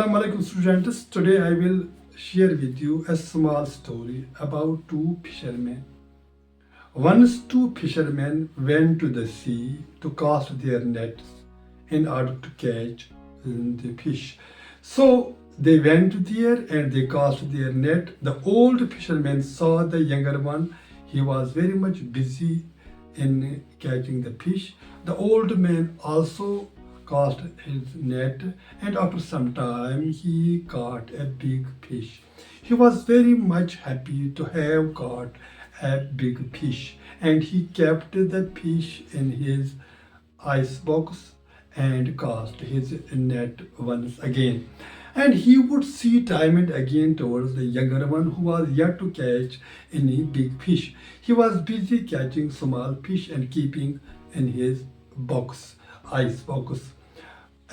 Assalamualaikum students. Today I will share with you a small story about two fishermen. Once two fishermen went to the sea to cast their nets in order to catch the fish. So they went there and they cast their net. The old fisherman saw the younger one. He was very much busy in catching the fish. The old man also cast his net, and after some time he caught a big fish. He was very much happy to have caught a big fish, and he kept the fish in his ice box and cast his net once again. And he would see time and again towards the younger one who was yet to catch any big fish. He was busy catching small fish and keeping in his box, ice box.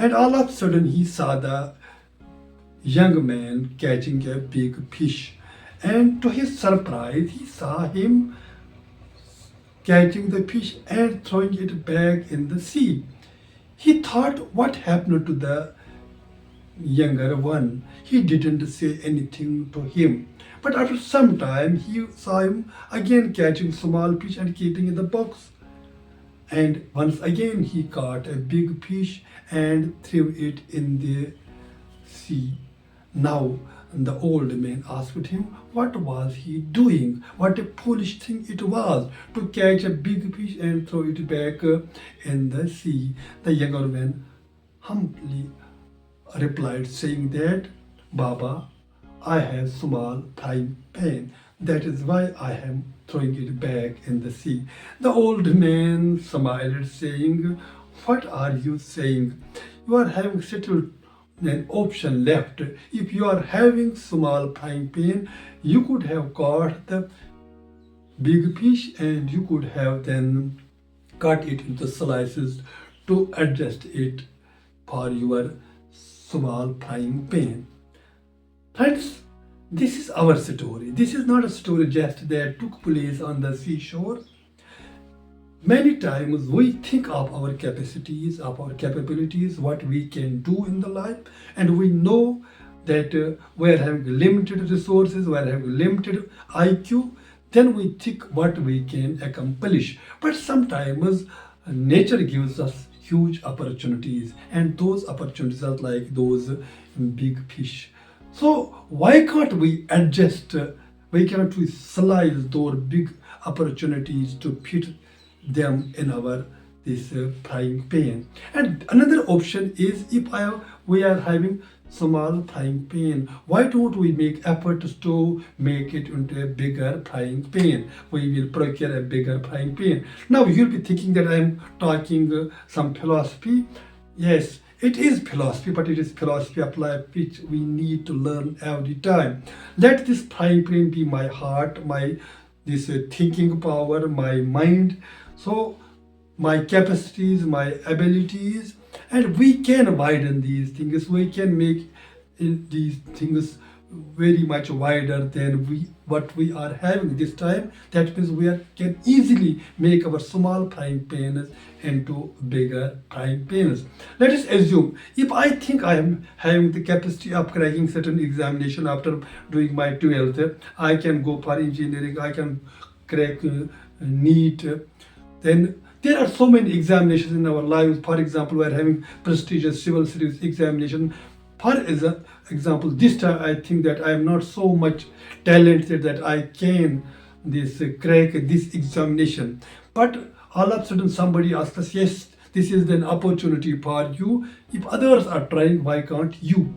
And all of a sudden he saw the young man catching a big fish. And to his surprise, he saw him catching the fish and throwing it back in the sea. He thought, what happened to the younger one? He didn't say anything to him. But after some time, he saw him again catching small fish and keeping in the box. And once again, he caught a big fish and threw it in the sea. Now, the old man asked him what was he doing, what a foolish thing it was to catch a big fish and throw it back in the sea. The younger man humbly replied, saying that, Baba, I have small frying pan. That is why I am throwing it back in the sea. The old man smiled, saying, what are you saying? You are having settled an option left. If you are having small frying pan, you could have caught the big fish and you could have then cut it into slices to adjust it for your small frying pan. Friends, this is our story. This is not a story just that took place on the seashore. Many times we think of our capacities, of our capabilities, what we can do in the life, and we know that we are having limited resources, we are having limited IQ, then we think what we can accomplish. But sometimes nature gives us huge opportunities, and those opportunities are like those big fish. So why can't we adjust? Why can't we slice those big opportunities to fit them in our this frying pan? And another option is we are having small frying pan, why don't we make efforts to make it into a bigger frying pan? We will procure a bigger frying pan. Now you'll be thinking that I'm talking some philosophy. Yes, it is philosophy, but it is philosophy of life which we need to learn every time. Let this frying pan be my heart, my this thinking power, my mind. So my capacities, my abilities, and we can widen these things. We can make these things very much wider than what we are having this time. That means can easily make our small frying pans into bigger frying pans. Let us assume if I think I am having the capacity of cracking certain examination after doing my 12th, I can go for engineering, I can crack NEET, then there are so many examinations in our lives. For example, we are having prestigious civil service examination. For example, this time I think that I am not so much talented that I can crack this examination. But all of a sudden somebody asks us, yes, this is an opportunity for you. If others are trying, why can't you?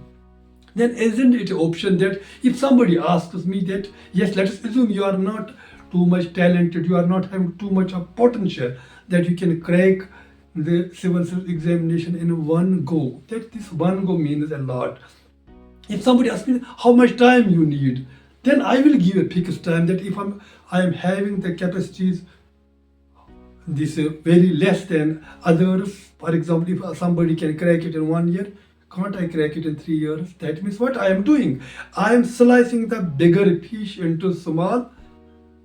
Then isn't it an option that if somebody asks me that, yes, let us assume you are not too much talented, you are not having too much of potential, that you can crack the civil service examination in one go. That this one go means a lot. If somebody asks me how much time you need, then I will give a fixed time that if I am having the capacities this very less than others. For example, if somebody can crack it in 1 year, can't I crack it in 3 years? That means what I am doing, I am slicing the bigger fish into small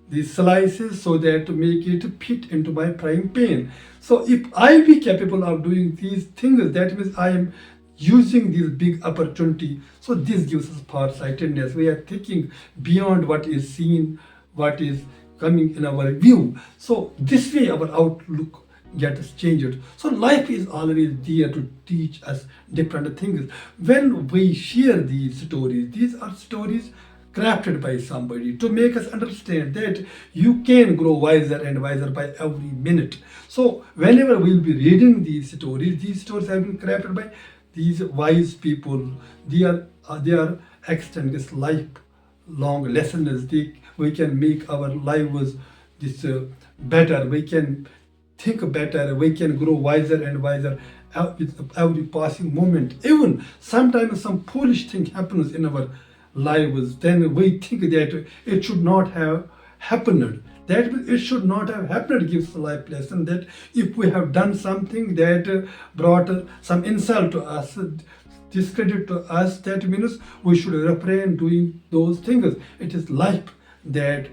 these slices so that to make it fit into my frying pan. So if I be capable of doing these things, that means I am using this big opportunity. So this gives us far-sightedness. We are thinking beyond what is seen, what is coming in our view. So this way our outlook gets changed. So life is always there to teach us different things. When we share these are stories crafted by somebody to make us understand that you can grow wiser and wiser by every minute. So whenever we'll be reading these stories have been crafted by these wise people. They are extended lifelong lessons. We can make our lives this better. We can think better. We can grow wiser and wiser with every passing moment. Even sometimes some foolish thing happens in our lives, then we think that it should not have happened. That it should not have happened gives a life lesson that if we have done something that brought some insult to us, discredit to us, that means we should refrain doing those things. It is life that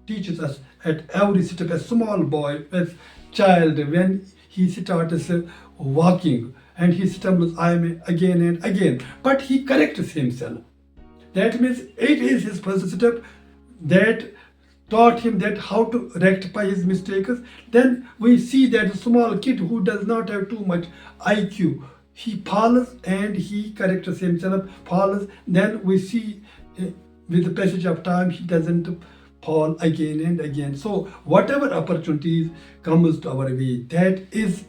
teaches us at every step. A small boy, a child, when he starts walking and he stumbles again and again, but he corrects himself. That means it is his first step that taught him that how to rectify his mistakes. Then we see that small kid who does not have too much IQ, he falls and he corrects himself, falls. Then we see with the passage of time he doesn't fall again and again. So whatever opportunities comes to our way, that is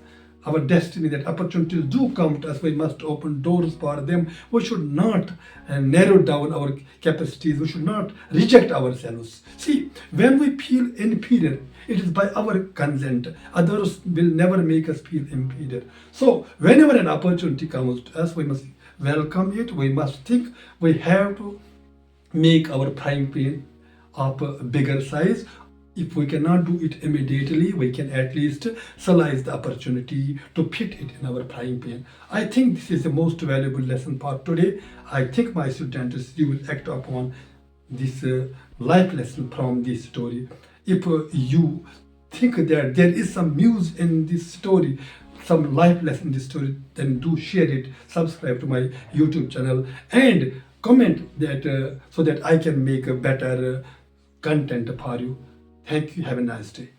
our destiny. That opportunities do come to us, we must open doors for them. We should not narrow down our capacities. We should not reject ourselves. See, when we feel inferior, it is by our consent. Others will never make us feel inferior. So whenever an opportunity comes to us, we must welcome it. We must think we have to make our frying pan of a bigger size. If we cannot do it immediately, we can at least slice the opportunity to fit it in our frying pan. I think this is the most valuable lesson for today. I think my students, you will act upon this life lesson from this story. If you think that there is some muse in this story, some life lesson in this story, then do share it, subscribe to my YouTube channel, and comment that so that I can make a better content for you. Thank you. Have a nice day.